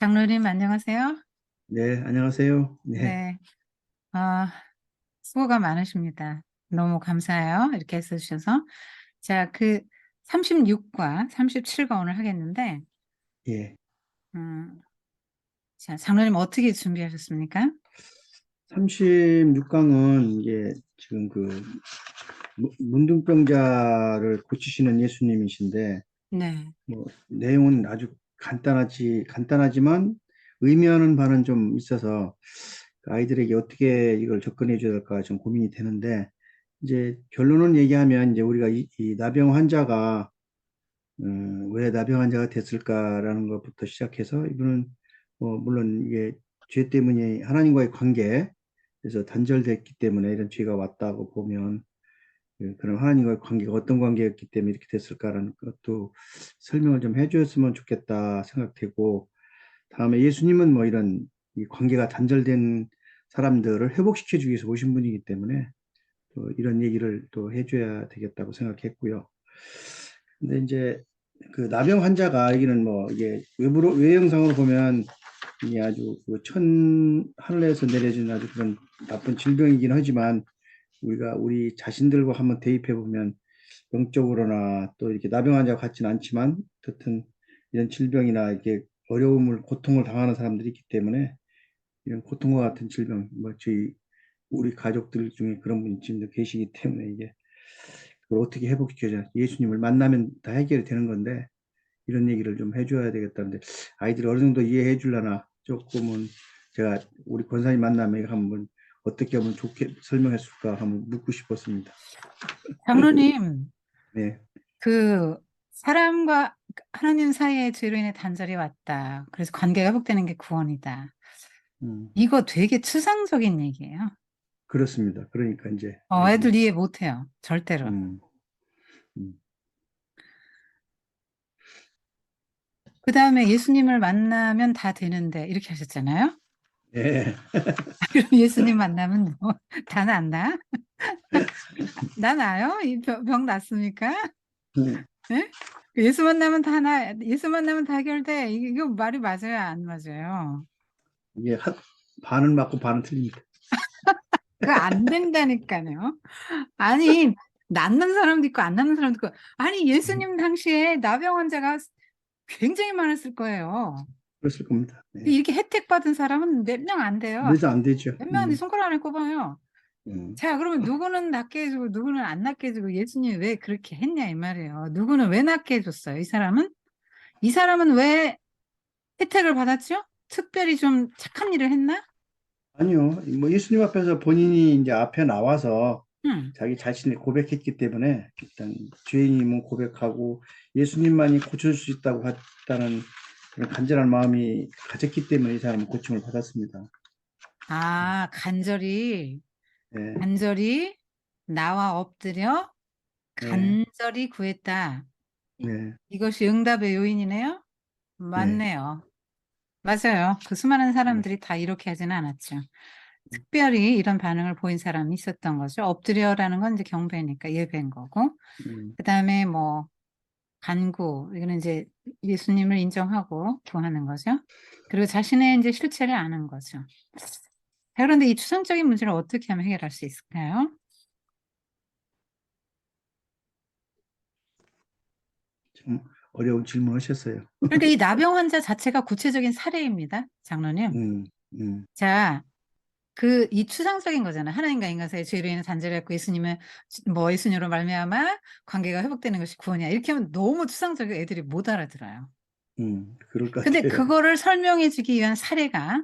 장로님, 안녕하세요. 네, 안녕하세요. 네, 네, 아, 수고가 많으십니다. 너무 감사해요. 이렇게 해주셔서. 자, 36과 37과 오늘 하겠는데, 예. 음, 자, 장로님 어떻게 준비하셨습니까? 36강은 이게 지금 문둥병자를 고치시는 예수님이신데, 네. 뭐, 내용은 아주 간단하지만 의미하는 바는 좀 있어서 아이들에게 어떻게 이걸 접근해 줘야 될까 좀 고민이 되는데, 이제 결론은 얘기하면 이제 우리가 이 나병 환자가, 왜 나병 환자가 됐을까라는 것부터 시작해서 이분은 물론 이게 죄 때문에 하나님과의 관계에서 단절됐기 때문에 이런 죄가 왔다고 보면 그럼 하나님과의 관계가 어떤 관계였기 때문에 이렇게 됐을까라는 것도 설명을 좀 해주었으면 좋겠다 생각되고 다음에 예수님은 뭐 이런 이 관계가 단절된 사람들을 회복시켜 주기 위해서 오신 분이기 때문에 또 이런 얘기를 또 해줘야 되겠다고 생각했고요. 근데 이제 그 나병 환자가 여기는 뭐 이게 외형상으로 보면 이게 아주 하늘에서 내려진 아주 그런 나쁜 질병이긴 하지만 우리 자신들과 한번 대입해 보면 영적으로나 또 이렇게 나병 환자와 같지는 않지만 어쨌든 이런 질병이나 이렇게 고통을 당하는 사람들이 있기 때문에 이런 고통과 같은 질병, 뭐 우리 가족들 중에 그런 분이 지금 계시기 때문에 이게 그걸 어떻게 회복시켜야 예수님을 만나면 다 해결이 되는 건데 이런 얘기를 좀 해줘야 되겠다는데 아이들이 어느 정도 이해해 주려나 조금은 제가 우리 권사님 만나면 한번 어떻게 하면 좋게 설명했을까 한번 묻고 싶었습니다. 장로님, 네. 사람과 하나님 사이의 죄로 인해 단절이 왔다. 그래서 관계가 회복되는 게 구원이다. 음, 이거 되게 추상적인 얘기예요. 그렇습니다. 그러니까 이제 아이들이 애들 이해 못 해요. 절대로. 음, 음, 그 다음에 예수님을 만나면 다 되는데, 이렇게 하셨잖아요. 예, 그럼 예수님 만나면 뭐, 다 낫나? 나 나요? 병 낫습니까? 예? 예수 만나면 다 해결돼. 이거 말이 맞아요? 안 맞아요? 이게 반은 맞고 반은 틀립니다. 그거 안 된다니까요. 아니, 낫는 사람도 있고, 안 낫는 사람도 있고. 아니, 음, 예수님 당시에 나병 환자가 굉장히 많았을 거예요. 그랬을 겁니다. 네. 이렇게 혜택 받은 사람은 몇 명 안 돼요. 그래서 안 되죠. 몇 명, 손가락 안에 꼽아요. 음. 자, 그러면 누구는 낫게 해주고 누구는 안 낫게 해주고 예수님이 왜 그렇게 했냐 이 말이에요. 누구는 왜 낫게 해줬어요? 이 사람은 왜 혜택을 받았죠? 특별히 좀 착한 일을 했나? 아니요. 뭐 예수님 앞에서 본인이 이제 앞에 나와서 응. 자기 자신을 고백했기 때문에 일단 죄인임은 고백하고 예수님만이 고쳐줄 수 있다고 했다는 그런 간절한 마음이 가졌기 때문에 이 사람은 고침을 받았습니다. 아, 간절히 네, 간절히 나와 엎드려 네, 간절히 구했다. 네, 이것이 응답의 요인이네요. 네, 맞네요. 맞아요. 그 수많은 네, 사람들이 다 이렇게 하지는 않았죠. 특별히 이런 반응을 보인 사람이 있었던 거죠. 엎드려라는 건 이제 경배니까 예배인 거고. 음, 그다음에 뭐 간구, 이거는 이제 예수님을 인정하고 구하는 거죠. 그리고 자신의 이제 실체를 아는 거죠. 자, 그런데 이 추상적인 문제를 어떻게 하면 해결할 수 있을까요? 좀 어려운 질문하셨어요. 그러니까 이 나병 환자 자체가 구체적인 사례입니다, 장로님. 음, 음, 자, 이 추상적인 거잖아요. 하나님과 인간 사이의 죄로 인해 단절했고 예수님은 뭐 예수님으로 말미암아 관계가 회복되는 것이 구원이야. 이렇게 하면 너무 추상적이고 애들이 못 알아들어요. 그럴 것 근데 같아요. 그거를 설명해 주기 위한 사례가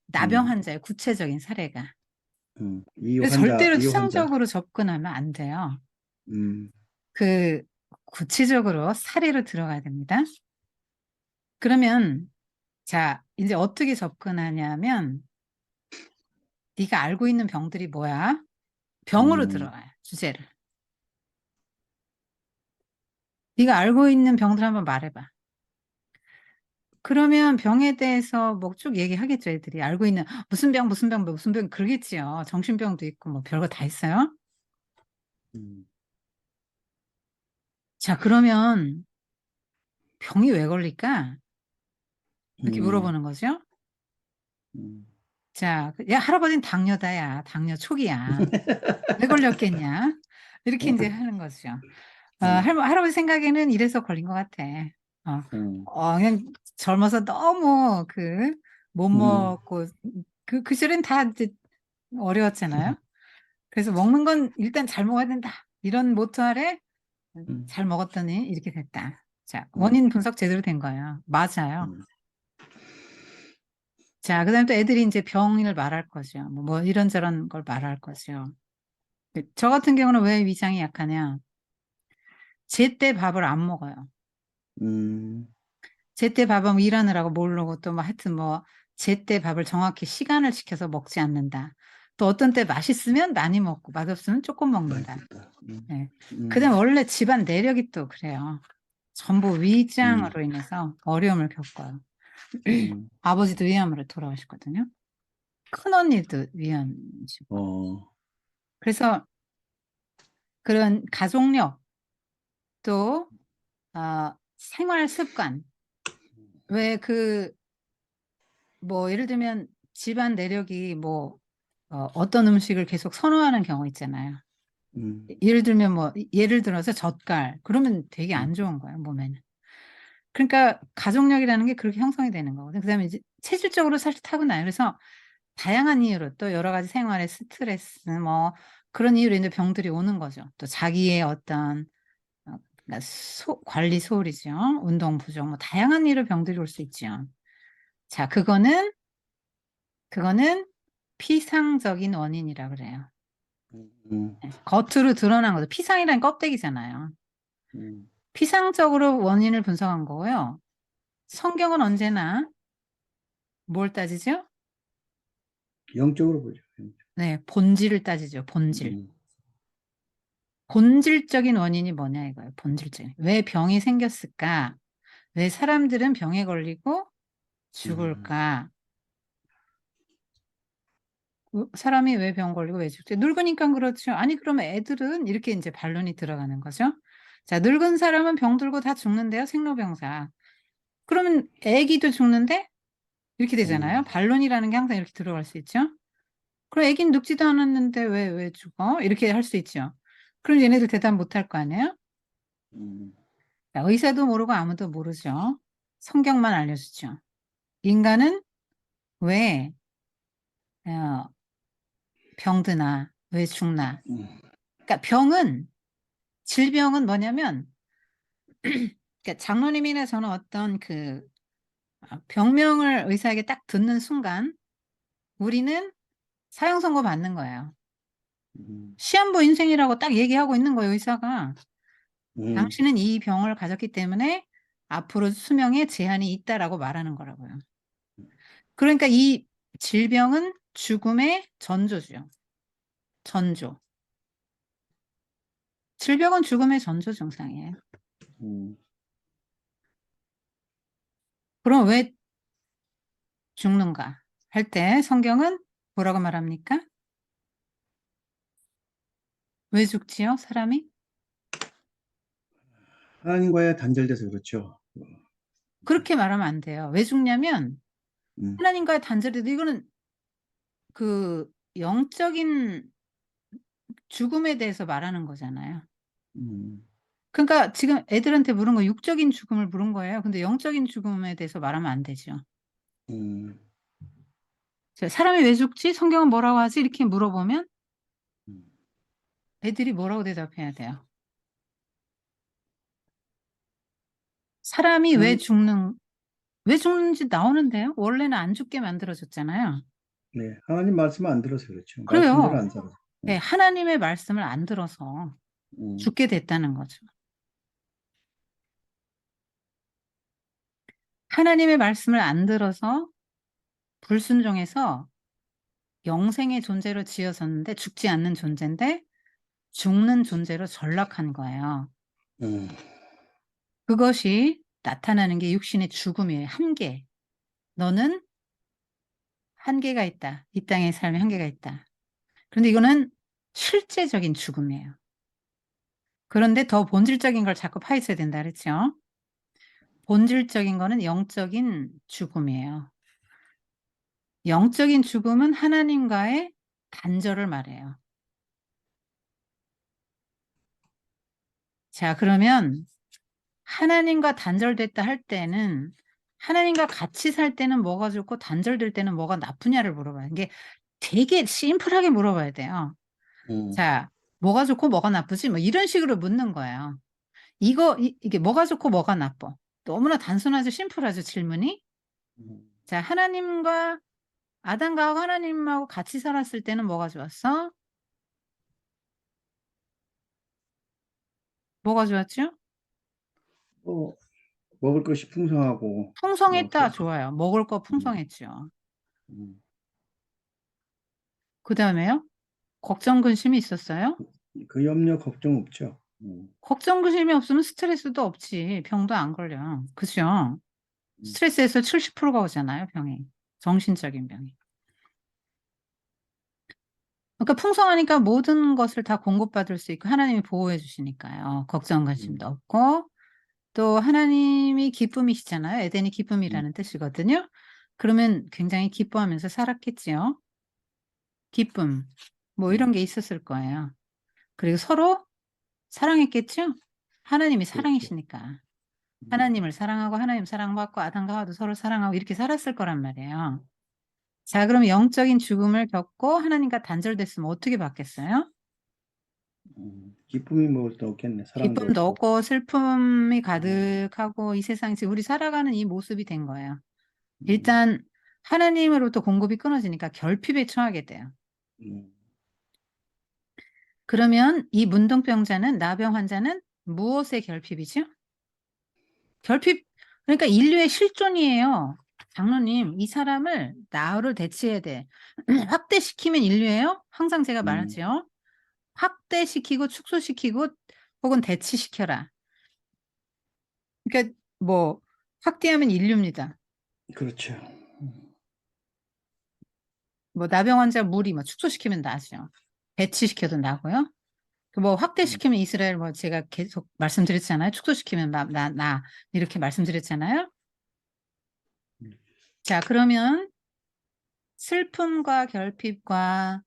나병 음, 환자의 구체적인 사례가. 그래서 절대로 이 환자, 추상적으로 접근하면 안 돼요. 음, 그 구체적으로 사례로 들어가야 됩니다. 그러면 자, 이제 어떻게 접근하냐면 네가 알고 있는 병들이 뭐야? 병으로 음, 들어가요. 주제를. 네가 알고 있는 병들 한번 말해봐. 그러면 병에 대해서 뭐 쭉 얘기하겠죠, 애들이. 알고 있는 무슨 병, 무슨 병 그러겠지요. 정신병도 있고 뭐 별거 다 있어요. 음, 자, 그러면 병이 왜 걸릴까? 이렇게 음, 물어보는 거죠. 음, 자, 야, 할아버지는 당뇨다, 야. 당뇨 초기야. 왜 걸렸겠냐? 이렇게 이제 하는 거죠. 할아버지 생각에는 이래서 걸린 것 같아. 어, 음, 그냥 젊어서 너무 못 음, 먹고, 그 시절엔 다 이제 어려웠잖아요. 그래서 먹는 건 일단 잘 먹어야 된다. 이런 모토 아래 음, 잘 먹었더니 이렇게 됐다. 자, 음, 원인 분석 제대로 된 거예요. 맞아요. 음, 자, 그다음에 또 애들이 이제 병을 말할 거죠. 뭐 이런저런 걸 말할 거죠. 저 같은 경우는 왜 위장이 약하냐? 제때 밥을 안 먹어요. 음, 제때 밥은 일하느라고 모르고 또 뭐 하여튼 뭐 제때 밥을 정확히 시간을 지켜서 먹지 않는다. 또 어떤 때 맛있으면 많이 먹고 맛없으면 조금 먹는다. 맛있겠다. 네. 음, 그다음 원래 집안 내력이 또 그래요. 전부 음, 위장으로 인해서 어려움을 겪어요. 음, 아버지도 위암으로 돌아가셨거든요. 큰언니도 위암이시고. 어, 그래서 그런 가족력 또 생활 습관 왜 뭐 예를 들면 집안 내력이 뭐 어떤 음식을 계속 선호하는 경우 있잖아요. 음, 예를 들면 뭐 예를 들어서 젓갈 그러면 되게 음, 안 좋은 거예요 몸에는. 그러니까 가족력이라는 게 그렇게 형성이 되는 거거든요. 그다음에 이제 체질적으로 사실 타고나요. 그래서 다양한 이유로 또 여러 가지 생활의 스트레스 뭐 그런 이유로 이제 병들이 오는 거죠. 또 자기의 어떤 그러니까 관리 소홀이죠. 운동 부족 뭐 다양한 이유로 병들이 올 수 있죠. 자, 그거는 피상적인 원인이라 그래요. 음, 네, 겉으로 드러난 거죠. 피상이란 껍데기잖아요. 음. 피상적으로 원인을 분석한 거고요. 성경은 언제나 뭘 따지죠? 영적으로 보죠. 네, 본질을 따지죠. 본질. 음, 본질적인 원인이 뭐냐 이거예요. 본질적인. 왜 병이 생겼을까? 왜 사람들은 병에 걸리고 음, 죽을까? 사람이 왜 병 걸리고 왜 죽지? 늙으니까 그렇죠. 아니, 그러면 애들은 이렇게 이제 반론이 들어가는 거죠. 자, 늙은 사람은 병 들고 다 죽는데요. 생로병사. 그러면 애기도 죽는데? 이렇게 되잖아요. 반론이라는 게 항상 이렇게 들어갈 수 있죠. 그럼 애긴 늙지도 않았는데 왜 죽어? 이렇게 할 수 있죠. 그럼 얘네들 대답 못 할 거 아니에요? 음, 자, 의사도 모르고 아무도 모르죠. 성경만 알려주죠. 인간은 왜 어, 병드나 왜 죽나? 음, 그러니까 질병은 뭐냐면 그러니까 장로님이나 저는 어떤 병명을 의사에게 딱 듣는 순간 우리는 사형 선고 받는 거예요. 음, 시한부 인생이라고 딱 얘기하고 있는 거예요, 의사가. 음, 당신은 이 병을 가졌기 때문에 앞으로 수명에 제한이 있다라고 말하는 거라고요. 그러니까 이 질병은 죽음의 전조죠. 전조. 질병은 죽음의 전조 증상이에요. 음. 그럼 왜 죽는가? 할 때 성경은 뭐라고 말합니까? 왜 죽지요, 사람이? 하나님과의 단절돼서 그렇죠. 그렇게 말하면 안 돼요. 왜 죽냐면 음, 하나님과의 단절에도 이거는 영적인 죽음에 대해서 말하는 거잖아요. 음, 그러니까 지금 애들한테 물은 거 육적인 죽음을 물은 거예요. 근데 영적인 죽음에 대해서 말하면 안 되죠. 음, 사람이 왜 죽지? 성경은 뭐라고 하지? 이렇게 물어보면 음, 애들이 뭐라고 대답해야 돼요? 사람이 하나님, 왜 죽는지 나오는데요? 원래는 안 죽게 만들어졌잖아요. 네, 하나님 말씀 안 들어서 그렇죠. 말씀대로 그래요. 안 살아서. 네, 하나님의 말씀을 안 들어서 음, 죽게 됐다는 거죠. 하나님의 말씀을 안 들어서 불순종해서 영생의 존재로 지어졌는데 죽지 않는 존재인데 죽는 존재로 전락한 거예요. 음, 그것이 나타나는 게 육신의 죽음이에요. 한계. 너는 한계가 있다. 이 땅의 삶에 한계가 있다. 그런데 이거는 실제적인 죽음이에요. 그런데 더 본질적인 걸 자꾸 파헤쳐야 된다 그랬죠. 본질적인 거는 영적인 죽음이에요. 영적인 죽음은 하나님과의 단절을 말해요. 자, 그러면 하나님과 단절됐다 할 때는 하나님과 같이 살 때는 뭐가 좋고 단절될 때는 뭐가 나쁘냐를 물어봐요. 이게 되게 심플하게 물어봐야 돼요. 자, 뭐가 좋고 뭐가 나쁘지? 뭐 이런 식으로 묻는 거예요. 이게 뭐가 좋고 뭐가 나빠? 너무나 단순하죠, 심플하죠, 질문이. 자, 하나님과 아담과 하나님하고 같이 살았을 때는 뭐가 좋았어? 뭐가 좋았죠? 뭐 먹을 것이 풍성하고 뭐 풍성했다, 좋아요. 먹을 거 음, 풍성했죠. 음. 그 다음에요? 걱정, 근심이 있었어요? 그 염려 걱정 없죠. 걱정, 근심이 없으면 스트레스도 없지. 병도 안 걸려. 그죠? 음, 스트레스에서 70%가 오잖아요, 병이. 정신적인 병이. 그러니까 풍성하니까 모든 것을 다 공급받을 수 있고 하나님이 보호해 주시니까요. 걱정, 음, 근심도 없고 또 하나님이 기쁨이시잖아요. 에덴이 음, 기쁨이라는 뜻이거든요. 그러면 굉장히 기뻐하면서 살았겠지요. 기쁨. 뭐 이런 음. 게 있었을 거예요. 그리고 서로 사랑했겠죠? 하나님이 그렇죠. 사랑이시니까. 음, 하나님을 사랑하고 하나님 사랑받고 아담과 하와도 서로 사랑하고 이렇게 살았을 거란 말이에요. 자, 그럼 영적인 죽음을 겪고 하나님과 단절됐으면 어떻게 받겠어요? 기쁨이 먹을 데 없겠네. 사랑도 기쁨도 없고. 없고 슬픔이 음, 가득하고 이 세상에 지금 우리 살아가는 이 모습이 된 거예요. 음, 일단 하나님으로부터 공급이 끊어지니까 결핍에 처하게 돼요. 음. 그러면 이 문둥병자는 나병 환자는 무엇의 결핍이죠? 결핍 그러니까 인류의 실존이에요. 장로님, 이 사람을 나로 대체해야 돼. 확대시키면 인류예요? 항상 제가 음, 말하죠. 확대시키고 축소시키고 혹은 대치시켜라. 그러니까 뭐 확대하면 인류입니다. 그렇죠. 뭐 나병 환자 무리 뭐 축소시키면 나죠. 배치시켜도 나고요. 그뭐 음, 확대시키면 이스라엘 뭐 제가 계속 말씀드렸잖아요. 축소시키면 나 이렇게 말씀드렸잖아요. 음, 자, 그러면 슬픔과 결핍과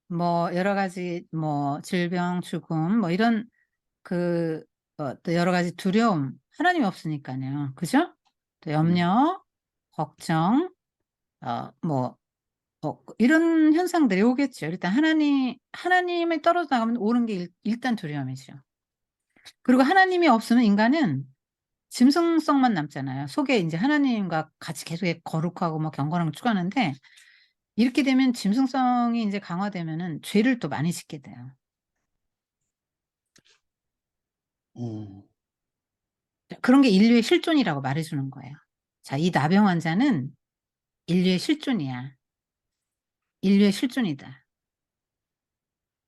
뭐 여러 가지 뭐 질병, 죽음 뭐 이런 또 여러 가지 두려움 하나님이 없으니까요. 그죠? 또 음, 염려, 걱정, 뭐 이런 현상들이 오겠죠. 일단 하나님이 떨어져 나가면 오는 게 일단 두려움이죠. 그리고 하나님이 없으면 인간은 짐승성만 남잖아요. 속에 이제 하나님과 같이 계속 거룩하고 뭐 경건한 걸 추구하는데 이렇게 되면 짐승성이 이제 강화되면은 죄를 또 많이 짓게 돼요. 음. 그런 게 인류의 실존이라고 말해주는 거예요. 자, 이 나병 환자는 인류의 실존이야. 인류의 실존이다.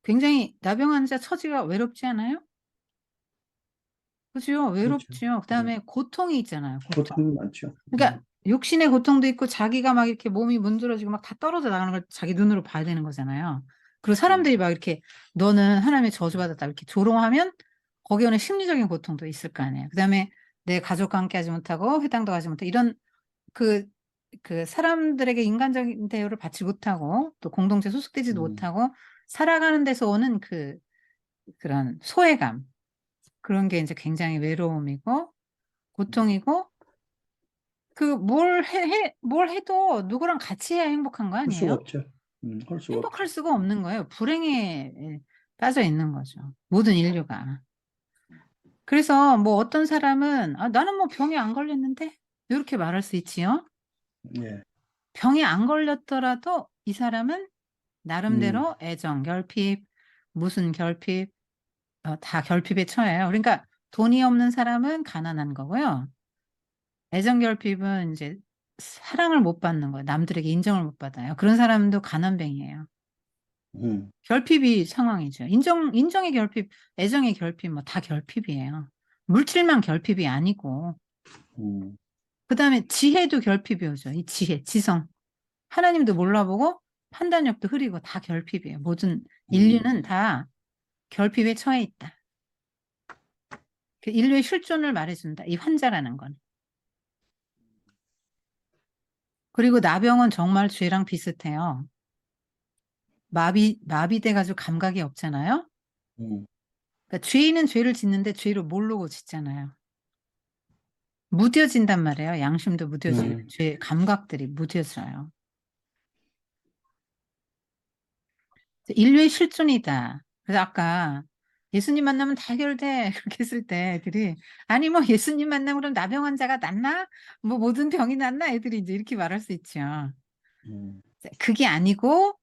굉장히 나병 환자 처지가 외롭지 않아요? 그죠? 그렇죠. 외롭죠. 음. 그다음에 고통이 있잖아요. 고통. 고통이 많죠. 그러니까 육신의 고통도 있고 자기가 막 이렇게 몸이 문드러지고 막 다 떨어져 나가는 걸 자기 눈으로 봐야 되는 거잖아요. 그리고 사람들이 음, 막 이렇게 너는 하나님의 저주받았다 이렇게 조롱하면 거기에 오는 심리적인 고통도 있을 거 아니에요. 그다음에 내 가족과 함께 하지 못하고 회당도 가지 못하고 이런 그, 그 사람들에게 인간적인 대우를 받지 못하고 또 공동체 소속되지도 음, 못하고 살아가는 데서 오는 그런 소외감 그런 게 이제 굉장히 외로움이고 고통이고 뭘 해도 누구랑 같이 해야 행복한 거 할 수가 아니에요? 없죠. 할 수가 없죠. 행복할 수가 없는 거예요. 불행에 빠져 있는 거죠. 모든 인류가. 그래서 뭐 어떤 사람은 나는 뭐 병에 안 걸렸는데 이렇게 말할 수 있지요. 예. 병에 안 걸렸더라도 이 사람은 음, 나름대로 애정, 결핍, 무슨 결핍, 다 결핍에 처해요. 그러니까 돈이 없는 사람은 가난한 거고요. 애정 결핍은 이제 사랑을 못 받는 거예요. 남들에게 인정을 못 받아요. 그런 사람도 가난뱅이에요. 음, 결핍이 상황이죠. 인정의 결핍, 애정의 결핍, 뭐 다 결핍이에요. 물질만 결핍이 아니고. 음, 그 다음에 지혜도 결핍이 오죠. 이 지혜, 지성. 하나님도 몰라보고 판단력도 흐리고 다 결핍이에요. 모든 인류는 음, 다 결핍에 처해 있다. 그 인류의 실존을 말해준다. 이 환자라는 건. 그리고 나병은 정말 죄랑 비슷해요. 마비돼가지고 감각이 없잖아요. 음, 그러니까 죄인은 죄를 짓는데 죄를 모르고 짓잖아요. 무뎌진단 말이에요. 양심도 무뎌지고 음, 죄 감각들이 무뎌져요. 인류의 실존이다. 그래서 아까 예수님 만나면 다 해결돼 그렇게 했을 때 애들이 아니 뭐 예수님 만나면 그럼 나병 환자가 낫나? 뭐 모든 병이 낫나? 애들이 이제 이렇게 말할 수 있죠. 음, 그게 아니고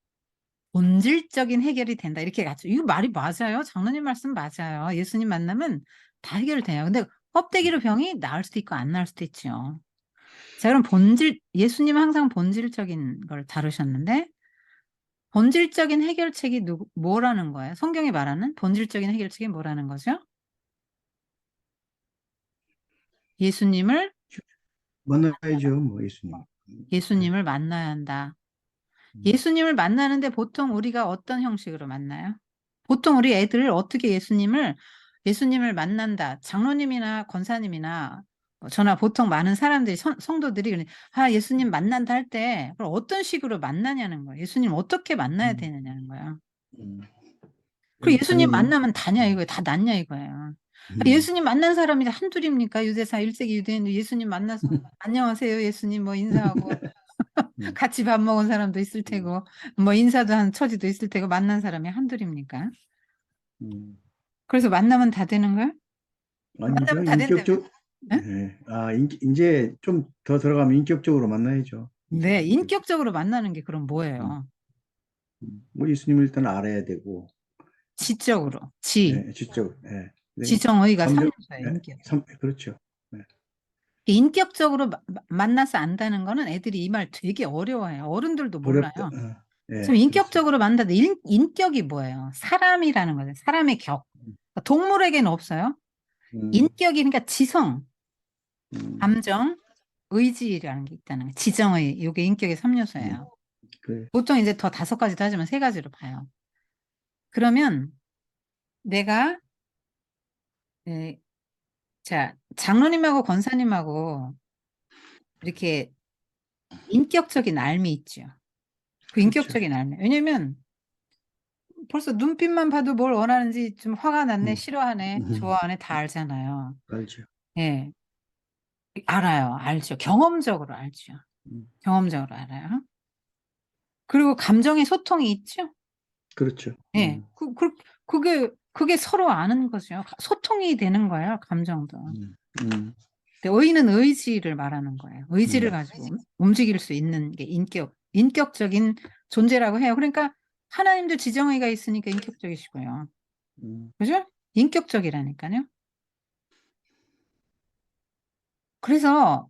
본질적인 해결이 된다. 이렇게 갔죠. 이거 말이 맞아요. 장로님 말씀 맞아요. 예수님 만나면 다 해결돼요. 근데 껍데기로 병이 나을 수도 있고 안 나을 수도 있죠. 자, 그럼 예수님은 항상 본질적인 걸 다루셨는데 본질적인 해결책이 뭐라는 거예요? 성경이 말하는 본질적인 해결책이 뭐라는 거죠? 예수님을, 만나야죠, 뭐, 예수님. 네. 예수님을 만나야 한다. 음, 예수님을 만나는데 보통 우리가 어떤 형식으로 만나요? 보통 우리 애들 어떻게 예수님을 만난다. 장로님이나 권사님이나 저나 보통 많은 사람들이 성도들이 예수님 만난다 할 때 어떤 식으로 만나냐는 거예요. 예수님 어떻게 만나야 음, 되느냐는 거예요. 음. 그리고 예수님 당연히, 만나면 다냐 이거예요. 다 낫냐 이거예요. 음, 예수님 만난 사람이 한둘입니까? 유대사 1세기 유대인도 예수님 만나서 안녕하세요 예수님 뭐 인사하고 음, 같이 밥 먹은 사람도 있을 음, 테고 뭐 인사도 한 처지도 있을 테고 만난 사람이 한둘입니까? 음. 그래서 만나면 다 되는 거야? 만나면 아니죠. 다 된다며. 예. 이제 좀 더 들어가면 인격적으로 만나야죠. 이제, 네, 인격적으로 만나는 게 그럼 음, 뭐예요? 뭐, 예수님을 일단 알아야 되고, 지적으로. 예, 지적, 예. 네, 지정의가 감정, 3요소예요, 예, 인격. 그렇죠. 예. 인격적으로 만나서 안다는 거는 애들이 이 말 되게 어려워해요. 어른들도 어렵다. 몰라요. 지금 예, 그렇습니다. 인격적으로 만나도 인격이 뭐예요? 사람이라는 거죠. 사람의 격. 그러니까 동물에게는 없어요. 음, 인격이 그러니까 지성, 음, 감정, 의지라는 게 있다는 거예요. 지정의, 이게 인격의 음, 3요소예요. 그래. 보통 이제 더 5가지도 하지만 3가지로 봐요. 그러면 내가 에, 자, 장로님하고 권사님하고 이렇게 인격적인 알미 있죠. 그 그렇죠. 인격적인 알미. 왜냐면 벌써 눈빛만 봐도 뭘 원하는지 좀 화가 났네, 음, 싫어하네, 음, 좋아하네 다 알잖아요. 알죠. 예, 알아요. 알죠. 경험적으로 알죠. 음, 경험적으로 알아요. 그리고 감정의 소통이 있죠. 그렇죠. 예, 그게 서로 아는 거죠. 소통이 되는 거예요, 감정도. 음, 음, 근데 의는 의지를 말하는 거예요. 의지를 음, 가지고 움직일 수 있는 게 인격적인 존재라고 해요. 그러니까 하나님도 지정의가 있으니까 인격적이시고요. 음. 그죠? 인격적이라니까요. 그래서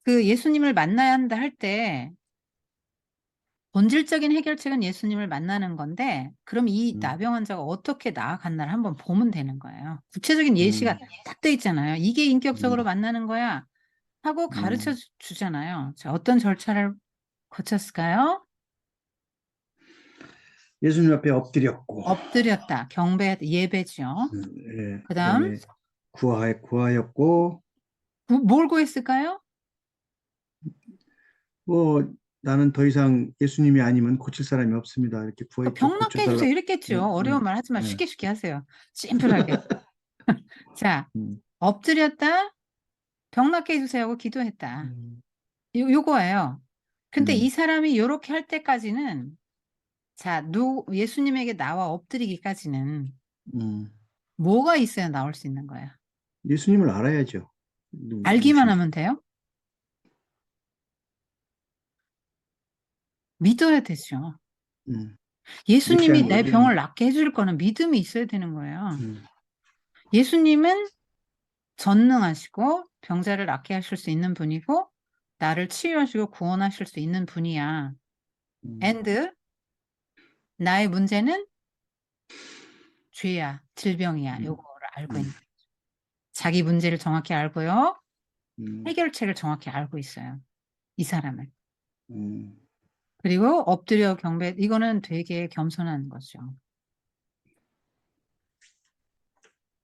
그 예수님을 만나야 한다 할 때 본질적인 해결책은 예수님을 만나는 건데 그럼 이 음, 나병 환자가 어떻게 나아갔나를 한번 보면 되는 거예요. 구체적인 음, 예시가 딱 돼 있잖아요. 이게 인격적으로 음, 만나는 거야 하고 가르쳐 음. 주잖아요. 자, 어떤 절차를 거쳤을까요? 예수님 앞에 엎드렸고, 엎드렸다. 경배, 예배죠. 예, 그 다음, 그다음에 구하였고, 뭘 구했을까요? 뭐 나는 더 이상 예수님이 아니면 고칠 사람이 없습니다. 이렇게 그 구했죠. 병 낫게 고쳐달라. 해주세요. 예, 이랬겠죠. 예, 어려운 말 하지 마. 예, 쉽게 쉽게 하세요. 심플하게. 자, 음, 엎드렸다. 병 낫게 해주세요 하고 기도했다. 음, 요거예요. 근데 이 음, 사람이 이렇게 할 때까지는 자, 예수님에게 나와 엎드리기까지는 음. 뭐가 있어야 나올 수 있는 거야? 예수님을 알아야죠. 알기만 누구신지. 하면 돼요? 믿어야 되죠. 음, 예수님이 메시아인 내 거죠. 병을 낫게 해줄 거는 믿음이 있어야 되는 거예요. 음, 예수님은 전능하시고 병자를 낫게 하실 수 있는 분이고 나를 치유하시고 구원하실 수 있는 분이야. 음, and 나의 문제는 죄야, 질병이야. 음, 요거를 알고 음, 있는. 자기 문제를 정확히 알고요. 음, 해결책을 정확히 알고 있어요. 이 사람은. 음. 그리고 엎드려 경배, 이거는 되게 겸손한 거죠.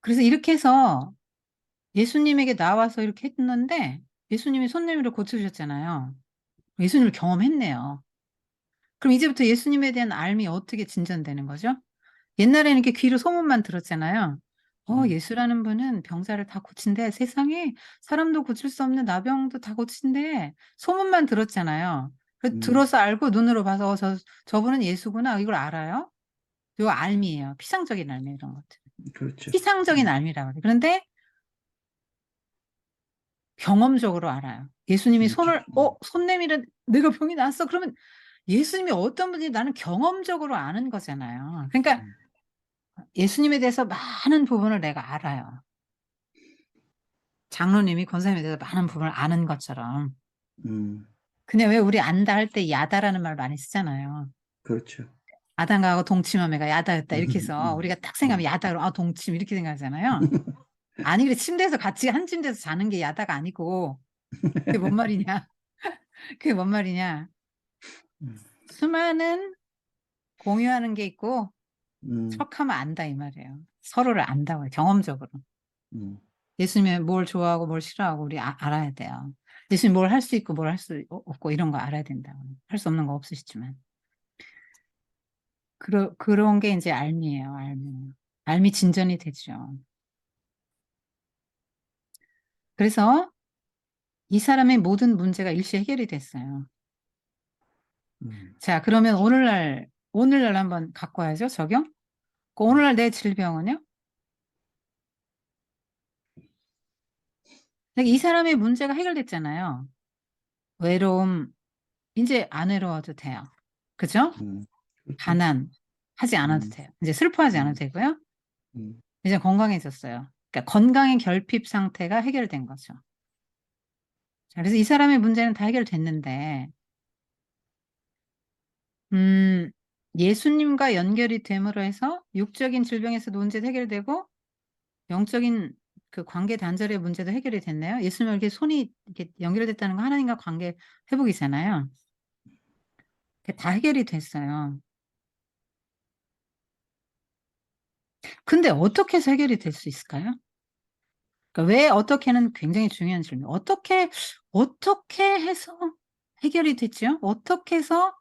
그래서 이렇게 해서 예수님에게 나와서 이렇게 했는데 예수님이 손 내밀어 고쳐주셨잖아요. 예수님을 경험했네요. 그럼 이제부터 예수님에 대한 알미 어떻게 진전되는 거죠? 옛날에는 이렇게 귀로 소문만 들었잖아요. 음, 예수라는 분은 병자를 다 고친대. 세상에 사람도 고칠 수 없는 나병도 다 고친대. 소문만 들었잖아요. 음, 들어서 알고 눈으로 봐서 저분은 예수구나. 이걸 알아요. 이거 알미예요. 피상적인 알미 이런 것들. 그렇죠. 피상적인 알미라고 해요. 그런데 경험적으로 알아요. 예수님이 음, 기- 손 내밀어 내가 병이 났어. 그러면 예수님이 어떤 분인지 나는 경험적으로 아는 거잖아요. 그러니까 음, 예수님에 대해서 많은 부분을 내가 알아요. 장로님이 권사님에 대해서 많은 부분을 아는 것처럼. 음, 근데 왜 우리 안다 할 때 야다라는 말 많이 쓰잖아요. 그렇죠. 아담과 동침함애가 야다였다 이렇게 음, 해서 음, 우리가 딱 생각하면 음. 야다 동침 이렇게 생각하잖아요. 아니 그래 침대에서 같이 한 침대에서 자는 게 야다가 아니고 그게 뭔 말이냐? 그게 뭔 말이냐? 음, 수많은 공유하는 게 있고 음, 척하면 안다 이 말이에요. 서로를 안다고요. 경험적으로. 음, 예수님이 뭘 좋아하고 뭘 싫어하고 우리 알아야 돼요. 예수님 뭘 할 수 있고 뭘 할 수 없고 이런 거 알아야 된다고. 할 수 없는 거 없으시지만. 그런 게 이제 알미예요. 알미. 알미 진전이 되죠. 그래서 이 사람의 모든 문제가 일시 해결이 됐어요. 음. 자, 그러면 오늘날 한번 갖고 와야죠. 적용. 오늘날 내 질병은요? 이 사람의 문제가 해결됐잖아요. 외로움, 이제 안 외로워도 돼요. 그죠? 그렇죠. 가난, 하지 않아도 음, 돼요. 이제 슬퍼하지 않아도 음, 되고요. 음, 이제 건강해졌어요. 그러니까 건강의 결핍 상태가 해결된 거죠. 자, 그래서 이 사람의 문제는 다 해결됐는데, 음, 예수님과 연결이 됨으로 해서 육적인 질병에서도 문제도 해결되고, 영적인 그 관계 단절의 문제도 해결이 됐네요. 예수님과 이렇게 손이 이렇게 연결됐다는 거 하나님과 관계 회복이잖아요. 그게 다 해결이 됐어요. 근데 어떻게 해서 해결이 될 수 있을까요? 그러니까 왜 어떻게는 굉장히 중요한 질문. 어떻게 해서 해결이 됐죠? 어떻게 해서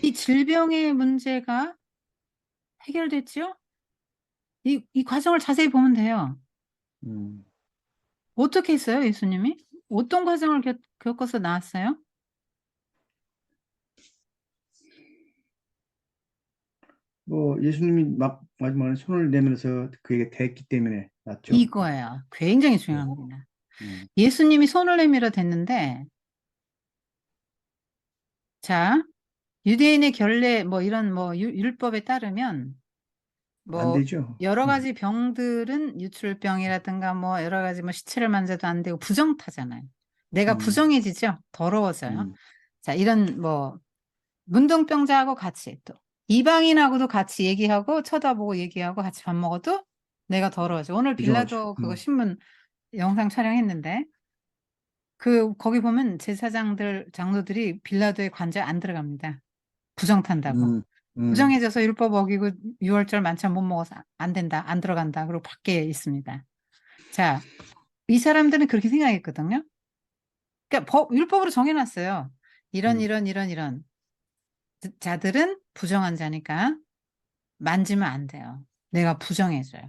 이 질병의 문제가 해결됐죠? 이 과정을 자세히 보면 돼요. 음. 어떻게 했어요, 예수님이? 어떤 과정을 겪어서 나왔어요? 뭐 예수님이 마지막에 손을 내밀어서 그에게 대했기 때문에 낫죠. 이거예요. 굉장히 네. 중요합니다. 음, 예수님이 손을 내밀어 댔는데, 자, 유대인의 결례, 뭐 이런 뭐 율법에 따르면, 안 뭐 되죠. 여러 가지 병들은 유출병이라든가 뭐 여러 가지 뭐 시체를 만져도 안 되고 부정타잖아요. 내가 음, 부정해지죠. 더러워져요. 음, 자, 이런 뭐 문둥병자하고 같이 또 이방인하고도 같이 얘기하고 쳐다보고 얘기하고 같이 밥 먹어도 내가 더러워져. 오늘 부정하죠. 빌라도 그거 신문 영상 촬영했는데 거기 보면 제사장들 장로들이 빌라도에 관저 안 들어갑니다. 부정 탄다고. 음, 음, 부정해져서 율법 어기고 유월절 만찬 못 먹어서 안 된다, 안 들어간다. 그리고 밖에 있습니다. 자, 이 사람들은 그렇게 생각했거든요. 그러니까 율법으로 정해놨어요. 음, 이런 자들은 부정한 자니까 만지면 안 돼요. 내가 부정해줘요.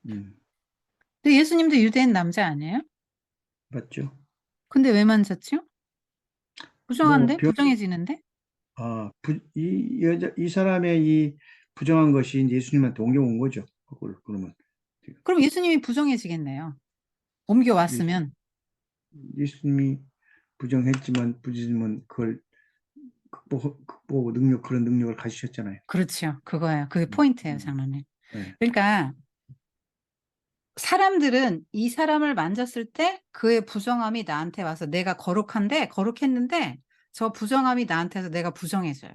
음. 근데 예수님도 유대인 남자 아니에요? 맞죠. 근데 왜 만졌죠? 뭐 부정한데? 부정해지는데? 이 사람의 이 부정한 것이 이제 예수님한테 옮겨온 거죠. 그걸 그러면 그럼 예수님이 부정해지겠네요. 예수, 옮겨왔으면. 예수님이 부정했지만 부지즘은 그걸 극복 능력 그런 능력을 가지셨잖아요. 그렇죠. 그거예요. 그게 음, 포인트예요, 음, 장로님. 네. 그러니까 사람들은 이 사람을 만졌을 때 그의 부정함이 나한테 와서 내가 거룩했는데 저 부정함이 나한테 와서 내가 부정해져요.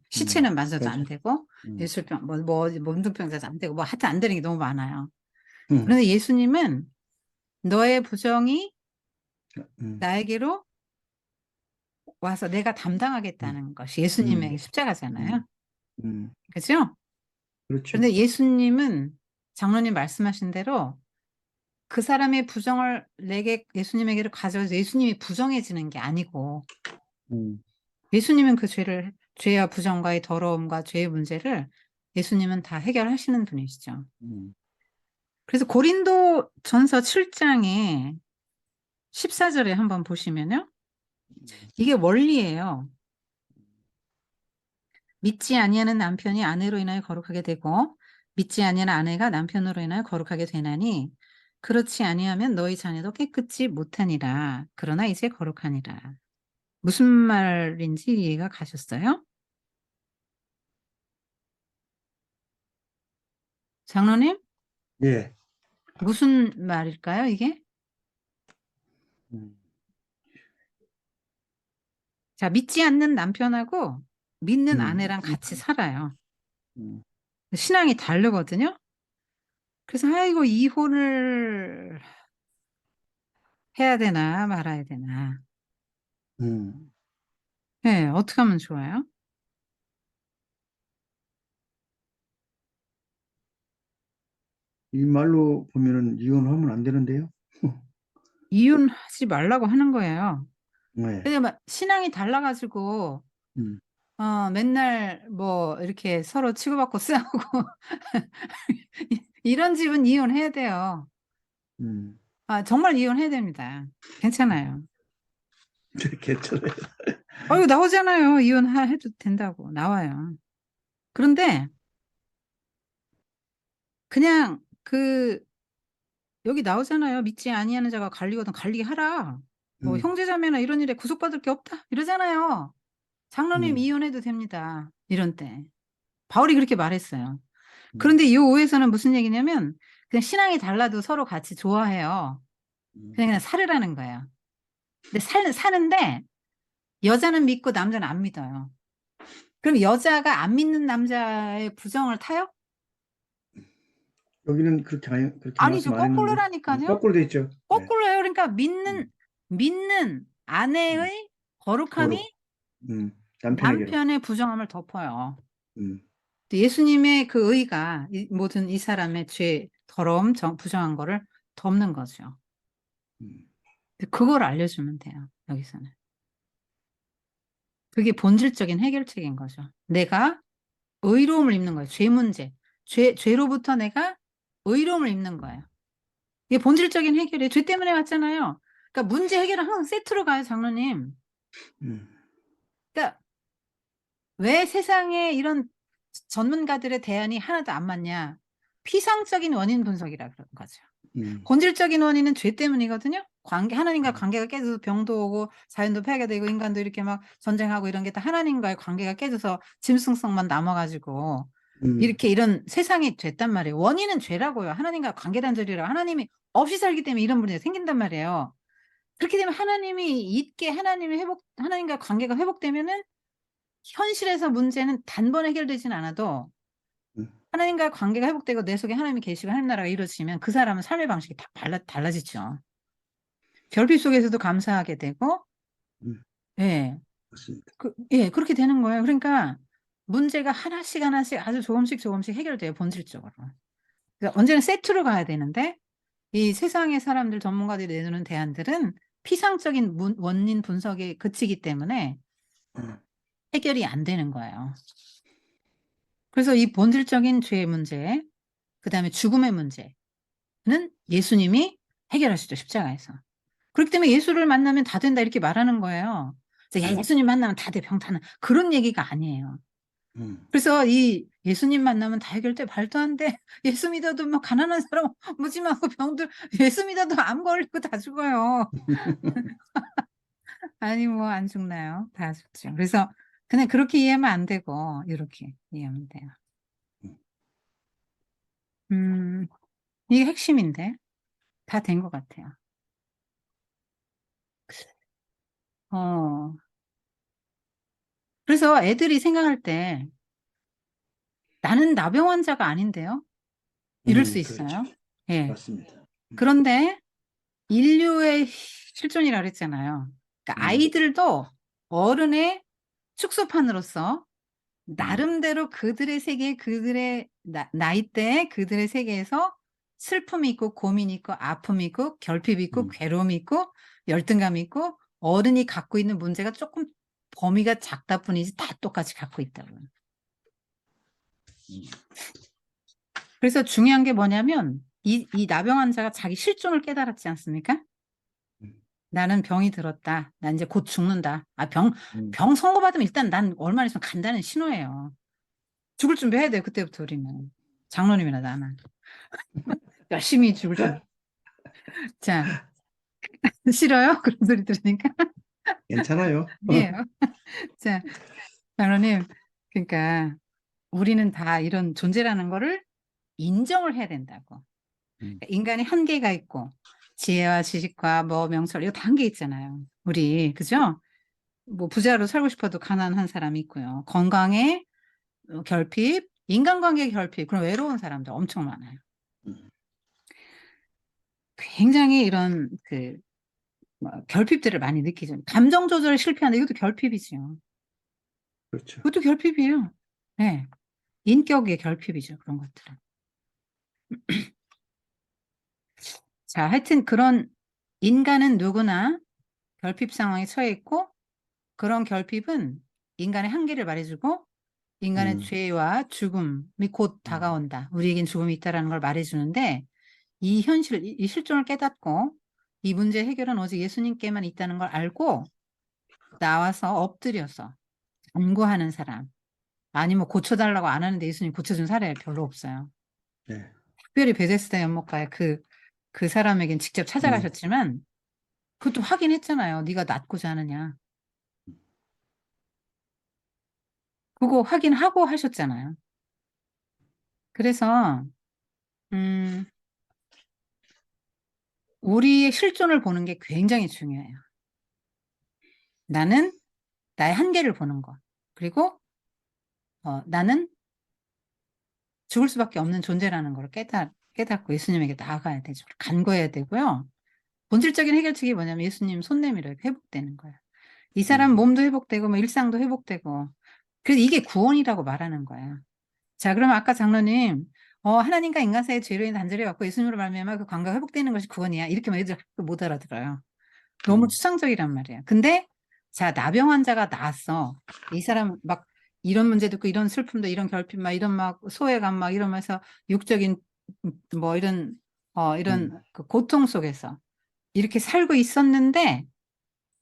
시체는 만져도 안 맞아. 되고 음, 예술병, 문둥병자도 안 되고 뭐 하여튼 안 되는 게 너무 많아요. 음, 그런데 예수님은 너의 부정이 음, 나에게로 와서 내가 음, 담당하겠다는 것이 음, 예수님의 십자가잖아요. 음, 음. 그죠? 그렇죠. 그런데 예수님은 장로님 말씀하신 대로 그 사람의 부정을 예수님에게로 가져와서 예수님이 부정해지는 게 아니고 음, 예수님은 그 죄와 부정과의 더러움과 죄의 문제를 예수님은 다 해결하시는 분이시죠. 음, 그래서 고린도 전서 7장에 14절에 한번 보시면요. 이게 원리예요. 믿지 아니하는 남편이 아내로 인하여 거룩하게 되고 믿지 아니하는 아내가 남편으로 인하여 거룩하게 되나니 그렇지 아니하면 너희 자녀도 깨끗이 못하니라. 그러나 이제 거룩하니라. 무슨 말인지 이해가 가셨어요? 장로님? 예. 무슨 말일까요, 이게? 음, 자, 믿지 않는 남편하고 믿는 음, 아내랑 같이 살아요. 음, 신앙이 다르거든요. 그래서 아이고 이혼을 해야 되나 말아야 되나. 음. 네, 어떻게 하면 좋아요? 이 말로 보면은 이혼하면 안 되는데요. 이혼하지 말라고 하는 거예요. 네. 근데 막 신앙이 달라가지고 음, 맨날 뭐 이렇게 서로 치고받고 싸우고 이런 집은 이혼해야 돼요. 음. 정말 이혼해야 됩니다. 괜찮아요. 괜찮아요. 이거 나오잖아요. 이혼해도 된다고 나와요. 그런데 그냥 여기 나오잖아요. 믿지 아니하는 자가 관리거든 관리게 하라. 뭐 음, 형제자매나 이런 일에 구속받을 게 없다 이러잖아요. 장로님 음, 이혼해도 됩니다. 이런 때 바울이 그렇게 말했어요. 음, 그런데 이 오에서는 무슨 얘기냐면 그냥 신앙이 달라도 서로 같이 좋아해요. 음. 그냥 살으라는 거예요. 근데 사는데 여자는 믿고 남자는 안 믿어요. 그럼 여자가 안 믿는 남자의 부정을 타요? 여기는 그렇게 말씀 아니죠. 안 했는데. 거꾸로라니까요. 거꾸로 돼 있죠. 네. 거꾸로예요. 그러니까 음, 믿는 음. 아내의 거룩함이 거룩. 남편에게로. 남편의 부정함을 덮어요. 음, 예수님의 그 의가 모든 이 사람의 더러움, 부정한 거를 덮는 거죠. 음, 그걸 알려주면 돼요. 여기서는. 그게 본질적인 해결책인 거죠. 내가 의로움을 입는 거예요. 죄 문제. 죄로부터 내가 의로움을 입는 거예요. 이게 본질적인 해결이에요. 죄 때문에 왔잖아요. 그러니까 문제 해결은 항상 세트로 가요, 장로님. 음, 그러니까 왜 세상에 이런 전문가들의 대안이 하나도 안 맞냐? 피상적인 원인 분석이라 그런 거죠. 음, 본질적인 원인은 죄 때문이거든요. 하나님과 음, 관계가 깨져서 병도 오고 자연도 폐하되고 인간도 이렇게 막 전쟁하고 이런 게 다 하나님과의 관계가 깨져서 짐승성만 남아가지고 음, 이렇게 이런 세상이 됐단 말이에요. 원인은 죄라고요. 하나님과 관계 단절이라 하나님이 없이 살기 때문에 이런 문제가 생긴단 말이에요. 그렇게 되면 하나님이 있게 하나님과 관계가 회복되면은 현실에서 문제는 단번에 해결되진 않아도 음, 하나님과 관계가 회복되고 내 속에 하나님이 계시고 하나님 나라가 이루어지면 그 사람은 삶의 방식이 다 달라지죠. 별빛 속에서도 감사하게 되고, 예, 맞습니다. 예, 그렇게 되는 거예요. 그러니까 문제가 하나씩 하나씩 아주 조금씩 해결돼요, 본질적으로. 그러니까 언제나 세트로 가야 되는데, 이 세상의 사람들, 전문가들이 내놓는 대안들은 피상적인 원인 분석에 그치기 때문에 음, 해결이 안 되는 거예요. 그래서 이 본질적인 죄의 문제, 그 다음에 죽음의 문제는 예수님이 해결하시죠, 십자가에서. 그렇기 때문에 예수를 만나면 다 된다 이렇게 말하는 거예요. 그래서 야, 예수님 만나면 다 돼, 병 타는. 그런 얘기가 아니에요. 음. 그래서 이 예수님 만나면 다 해결돼 말도 안 돼. 예수 믿어도 뭐 가난한 사람 무지하고 병들 예수 믿어도 암 걸리고 다 죽어요. 아니 뭐 안 죽나요? 다 죽죠. 그래서 그냥 그렇게 이해하면 안 되고 이렇게 이해하면 돼요. 음, 이게 핵심인데 다 된 것 같아요. 어, 그래서 애들이 생각할 때 나는 나병 환자가 아닌데요. 이럴 수 그렇죠. 있어요. 예. 맞습니다. 그런데 인류의 실존이라고 그랬잖아요. 그러니까 음, 아이들도 어른의 축소판으로서 음, 나름대로 그들의 세계, 그들의 나이대, 그들의 세계에서 슬픔이 있고 고민이 있고 아픔이 있고 결핍이 있고 음, 괴로움이 있고 열등감이 있고 어른이 갖고 있는 문제가 조금 범위가 작다 뿐이지 다 똑같이 갖고 있다고. 그래서 중요한 게 뭐냐면 이 나병 환자가 자기 실종을 깨달았지 않습니까? 음, 나는 병이 들었다. 난 이제 곧 죽는다. 음. 병 선고받으면 일단 난 얼마 있으면 간다는 신호예요. 죽을 준비해야 돼요. 그때부터 우리는. 장로님이나 나는. 열심히 죽을 준비. 자, 싫어요? 그런 소리 들으니까. 괜찮아요. 아니에요. 자, 장로님. 그러니까 우리는 다 이런 존재라는 거를 인정을 해야 된다고. 음, 인간이 한계가 있고 지혜와 지식과 뭐 명철 이거 다 한계 있잖아요. 우리 그죠? 뭐 부자로 살고 싶어도 가난한 사람이 있고요. 건강에 결핍, 인간관계 결핍, 그런 외로운 사람들 엄청 많아요. 음, 굉장히 이런 뭐 결핍들을 많이 느끼죠. 감정 조절에 실패한다. 이것도 결핍이죠. 그렇죠. 그것도 결핍이에요. 네. 인격의 결핍이죠. 그런 것들은. 자, 하여튼 그런 인간은 누구나 결핍 상황에 처해 있고 그런 결핍은 인간의 한계를 말해주고 인간의 음, 죄와 죽음이 곧 음, 다가온다. 우리에겐 죽음이 있다라는 걸 말해주는데 이 현실, 이 실존을 깨닫고 이 문제 해결은 오직 예수님께만 있다는 걸 알고 나와서 엎드려서 간구하는 사람. 아니 뭐 고쳐달라고 안 하는데 예수님 고쳐준 사례 별로 없어요. 네. 특별히 베데스다 연못가에 그 사람에겐 직접 음, 찾아가셨지만 그것도 확인했잖아요. 네가 낫고자 하느냐. 그거 확인하고 하셨잖아요. 그래서 음, 우리의 실존을 보는 게 굉장히 중요해요. 나는 나의 한계를 보는 것. 그리고 나는 죽을 수밖에 없는 존재라는 걸 깨닫고 예수님에게 나아가야 되죠. 간구해야 되고요. 본질적인 해결책이 뭐냐면 예수님 손 내밀어 회복되는 거예요. 이 사람 음, 몸도 회복되고 뭐 일상도 회복되고 그래서 이게 구원이라고 말하는 거예요. 자, 그러면 아까 장로님 하나님과 인간 사이의 죄로인 단절이 갖고 예수님으로 말미암아 그 관계가 회복되는 것이 구원이야. 이렇게만 애들 못 알아들어요. 너무 음, 추상적이란 말이야. 근데 자, 나병 환자가 나았어. 이 사람 막 이런 문제도 있고 이런 슬픔도 이런 결핍 막 이런 막 소외감 막 이러면서 육적인 뭐 음, 이런 그 고통 속에서 이렇게 살고 있었는데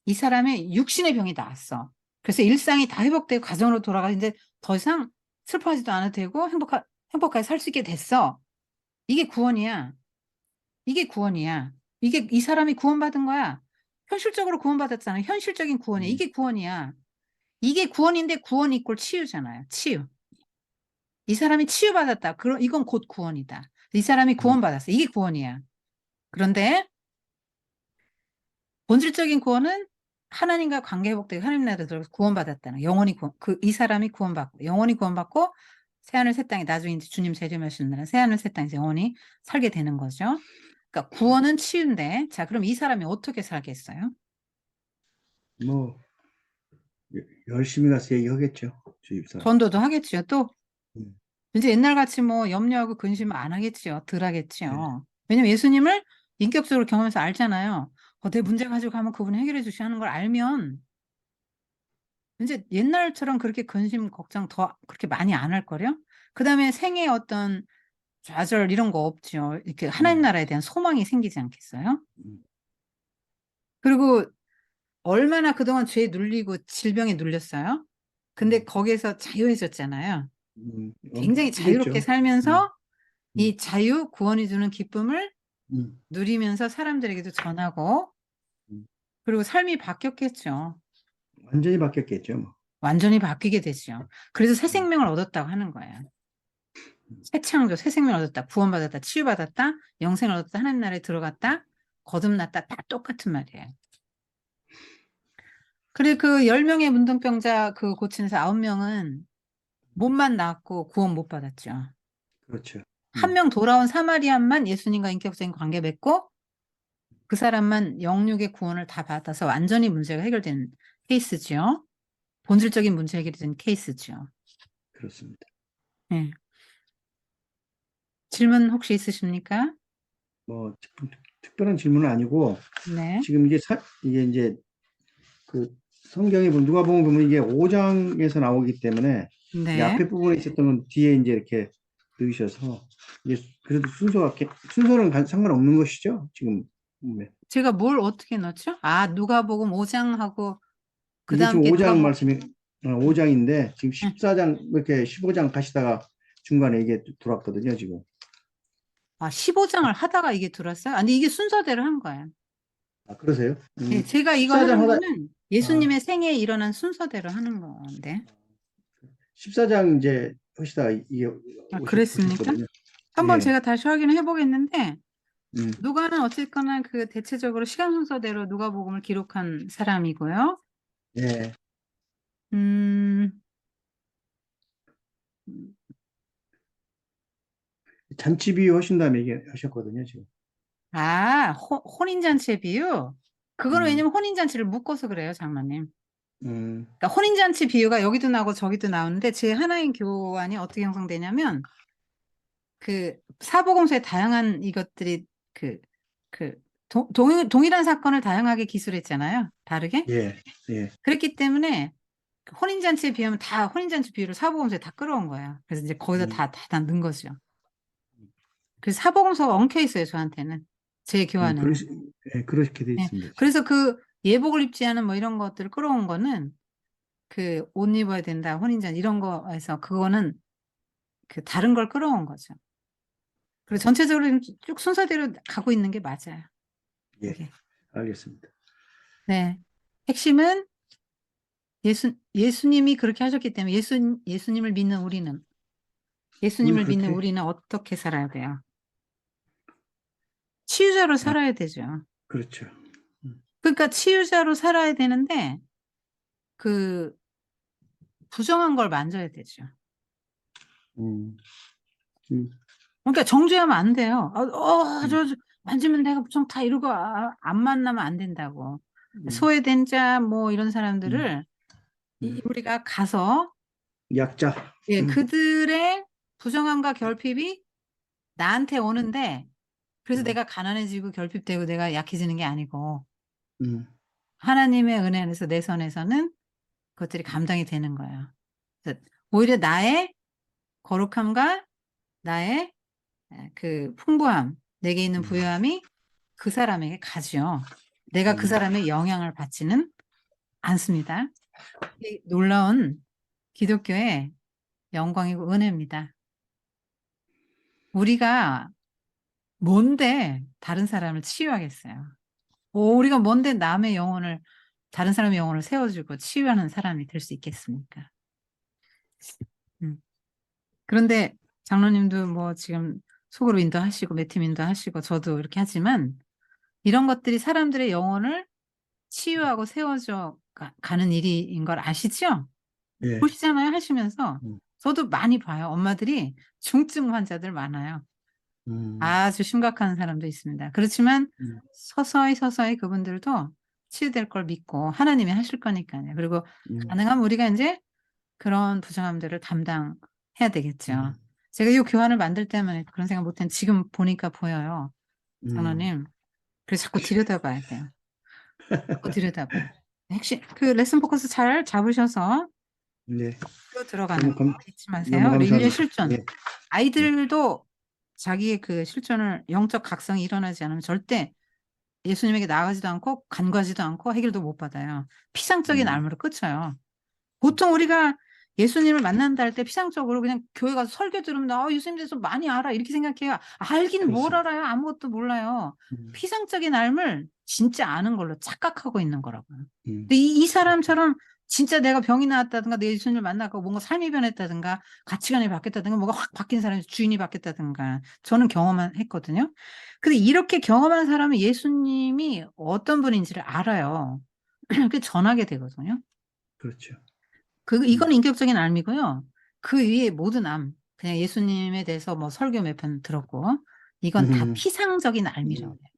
이 사람의 육신의 병이 나았어. 그래서 일상이 다 회복되고 가정으로 돌아가 이제 더 이상 슬퍼하지도 않아도 되고 행복하게 살 수 있게 됐어. 이게 구원이야. 이게 구원이야. 이게 이 사람이 구원받은 거야. 현실적으로 구원받았잖아. 현실적인 구원이야. 음, 이게 구원이야. 이게 구원인데 구원 이꼴 치유잖아요. 치유. 이 사람이 치유받았다. 그럼 이건 곧 구원이다. 이 사람이 음, 구원받았어. 이게 구원이야. 그런데 본질적인 구원은 하나님과 관계 회복되고 하나님 나라에 들어서 구원받았다는 영원히 이 사람이 구원받고 영원히 구원받고 새하늘 새 땅에 나중에 이제 주님 재림하시는 날은 새하늘 새 땅에서 영원히 살게 되는 거죠. 그러니까 구원은 치유인데 자 그럼 이 사람이 어떻게 살겠어요? 뭐 열심히 가서 얘기하겠죠. 주입사. 전도도 하겠지요. 또 음, 이제 옛날같이 뭐 염려하고 근심 안 하겠지요. 덜 네. 하겠지요. 왜냐면 예수님을 인격적으로 경험해서 알잖아요. 내 문제 가지고 가면 그분이 해결해 주시는 걸 알면 이제 옛날처럼 그렇게 근심 걱정 더 그렇게 많이 안 할 거요. 그다음에 생애 어떤 좌절 이런 거 없죠. 이렇게 하나님 음, 나라에 대한 소망이 생기지 않겠어요? 음, 그리고 얼마나 그동안 죄에 눌리고 질병에 눌렸어요. 근데 음, 거기에서 자유해졌잖아요. 굉장히 자유롭게 크겠죠. 살면서 음, 이 자유, 구원이 주는 기쁨을 음, 누리면서 사람들에게도 전하고 음. 그리고 삶이 바뀌었겠죠. 완전히 바뀌었겠죠. 뭐. 완전히 바뀌게 되죠. 그래서 새 음, 생명을 얻었다고 하는 거예요. 음, 새 창조, 새 생명을 얻었다. 구원받았다. 치유받았다. 영생을 얻었다. 하나님 나라에 들어갔다. 거듭났다. 다 똑같은 말이에요. 그리고 그 10명의 문둥병자 그 고친에서 9명은 몸만 나았고 구원 못 받았죠. 그렇죠. 한 명 돌아온 사마리안만 예수님과 인격적인 관계 맺고 그 사람만 영육의 구원을 다 받아서 완전히 문제가 해결된 케이스죠. 본질적인 문제 해결이 된 케이스죠. 그렇습니다. 네. 질문 혹시 있으십니까? 뭐 특별한 질문은 아니고 네, 지금 이게 이제 그 성경에 보면 누가복음 보면 이게 5장에서 나오기 때문에 이 네. 앞에 부분에 있었던 건 뒤에 이제 이렇게 넣으셔서 이게 그래도 순서는 상관없는 것이죠. 지금 보면. 제가 뭘 어떻게 넣죠? 아, 누가복음 5장하고 그 이게 다음 지금 게 5장 누가복음. 말씀이 5장인데 지금 응. 14장 이렇게 15장 가시다가 중간에 이게 들어왔거든요, 지금. 아, 15장을 하다가 이게 들었어요? 아니, 이게 순서대로 한 거예요. 아, 그러세요? 네, 제가 이거 14장 하는 하다 거는 아, 예수님의 생애에 일어난 순서대로 하는 건데. 14장 이제 하시다가 이게 아, 그랬습니까? 오셨거든요. 한번 예. 제가 다시 확인을 해보겠는데, 음. 누가는 어쨌거나 그 대체적으로 시간 순서대로 누가복음을 기록한 사람이고요. 예. 음, 잔치 비유 하신 다음에 얘기 하셨거든요, 지금. 아, 혼인잔치의 비유? 그거는 음, 왜냐면 혼인잔치를 묶어서 그래요, 장로님. 음, 그러니까 혼인잔치 비유가 여기도 나오고 저기도 나오는데 제 하나인 교환이 어떻게 형성되냐면 그 사복음서의 다양한 이것들이 그, 동일한 사건을 다양하게 기술했잖아요. 다르게. 예, 예. 그랬기 때문에 그 혼인잔치에 비하면 다 혼인잔치 비유를 사복음서에 다 끌어온 거예요. 그래서 이제 거기다 음, 다 넣은 거죠. 그래서 사복음서가 엉켜 있어요, 저한테는. 제 교환에는. 그렇게 돼 예. 있습니다, 지금. 그래서 그 예복을 입지 않은 뭐 이런 것들을 끌어온 거는 그 옷 입어야 된다, 혼인잔치 이런 거에서 그거는 그 다른 걸 끌어온 거죠. 그리고 전체적으로 쭉 순서대로 가고 있는 게 맞아요. 예, 이게. 알겠습니다. 네. 핵심은 예수님이 그렇게 하셨기 때문에 예수님을 믿는 우리는, 예수님을 믿는 그렇게, 우리는 어떻게 살아야 돼요? 치유자로 아, 살아야 되죠. 그렇죠. 음, 그러니까 치유자로 살아야 되는데, 그, 부정한 걸 만져야 되죠. 음, 음, 그러니까 정죄하면 안 돼요. 음, 만지면 내가 부정 다 이러고 안 만나면 안 된다고. 음, 소외된 자, 뭐 이런 음, 사람들을 음. 우리가 가서, 약자. 예, 음, 그들의 부정함과 결핍이 나한테 오는데, 그래서 음, 내가 가난해지고 결핍되고 내가 약해지는 게 아니고, 음, 하나님의 은혜 안에서 내 선에서는 그것들이 감당이 되는 거예요. 그래서 오히려 나의 거룩함과 나의 그 풍부함, 내게 있는 음, 부유함이 그 사람에게 가죠. 내가 그 음, 사람의 영향을 받지는 않습니다. 이 놀라운 기독교의 영광이고 은혜입니다. 우리가 뭔데 다른 사람을 치유하겠어요? 우리가 뭔데 남의 영혼을, 다른 사람의 영혼을 세워주고 치유하는 사람이 될 수 있겠습니까? 음. 그런데 장로님도 뭐 지금 속으로 인도하시고 매팀 인도하시고 저도 이렇게 하지만 이런 것들이 사람들의 영혼을 치유하고 세워줘 가는 일인 걸 아시죠? 예, 보시잖아요, 하시면서. 음, 저도 많이 봐요. 엄마들이 중증 환자들 많아요. 음, 아주 심각한 사람도 있습니다. 그렇지만 음, 서서히 그분들도 치유될 걸 믿고 하나님이 하실 거니까요. 그리고 음, 가능하면 우리가 이제 그런 부정함들을 담당해야 되겠죠. 음, 제가 이 교환을 만들 때만 그런 생각 못했는데 지금 보니까 보여요. 음. 장로님. 그래서 자꾸 들여다봐야 돼요. 자꾸 들여다봐요. 핵심, 그 레슨 포커스 잘 잡으셔서 네, 또 들어가는 너무 거 잊지 너무 마세요. 그리고 인류의 감사합니다. 실존. 예, 예, 아이들도 자기의 그 실존을, 영적 각성이 일어나지 않으면 절대 예수님에게 나아가지도 않고 간과하지도 않고 해결도 못 받아요. 피상적인 음, 알무로 끝쳐요. 보통 우리가 예수님을 만난다 할 때 피상적으로 그냥 교회 가서 설교 들으면 예수님 대해서 많이 알아 이렇게 생각해요. 알긴 뭘 그렇습니다. 알아요? 아무것도 몰라요. 음, 피상적인 알을 진짜 아는 걸로 착각하고 있는 거라고요. 음, 근데 이 사람처럼 진짜 내가 병이 나왔다든가 내 예수님을 만나고 뭔가 삶이 변했다든가 가치관이 바뀌었다든가 뭐가 확 바뀐 사람이 주인이 바뀌었다든가 저는 경험만 했거든요. 근데 이렇게 경험한 사람은 예수님이 어떤 분인지를 알아요. 그게 전하게 되거든요. 그렇죠. 이건 음, 인격적인 알미고요. 그 위에 모든 암, 그냥 예수님에 대해서 뭐 설교 몇 편 들었고, 이건 다 음, 피상적인 알미라고 음, 해요.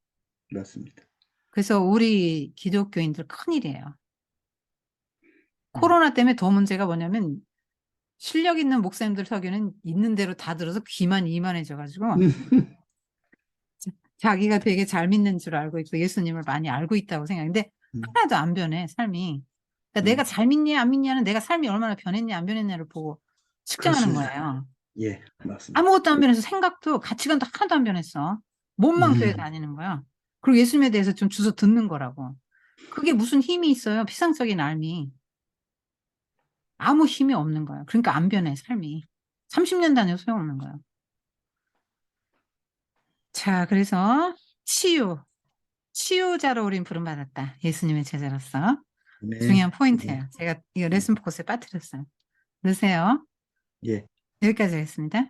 맞습니다. 그래서 우리 기독교인들 큰일이에요. 음, 코로나 때문에 더 문제가 뭐냐면, 실력 있는 목사님들 설교는 있는 대로 다 들어서 귀만 이만해져가지고, 자기가 되게 잘 믿는 줄 알고 있고 예수님을 많이 알고 있다고 생각하는데 음, 하나도 안 변해, 삶이. 그러니까 내가 음, 잘 믿니, 안 믿냐는 내가 삶이 얼마나 변했냐, 안 변했냐를 보고 측정하는 그렇습니다. 거예요. 예, 맞습니다. 아무것도 안 변해서 생각도 가치관도 하나도 안 변했어. 몸만 교회 음, 다니는 거야. 그리고 예수님에 대해서 좀 주워 듣는 거라고. 그게 무슨 힘이 있어요? 피상적인 알미. 아무 힘이 없는 거예요. 그러니까 안 변해, 삶이. 30년 다녀도 소용없는 거예요. 자, 그래서 치유. 치유자로 우린 부름받았다. 예수님의 제자로서. 아멘. 중요한 예, 포인트예요. 제가 이 레슨 포커스에 빠뜨렸어요. 넣으세요. 예. 여기까지 하겠습니다.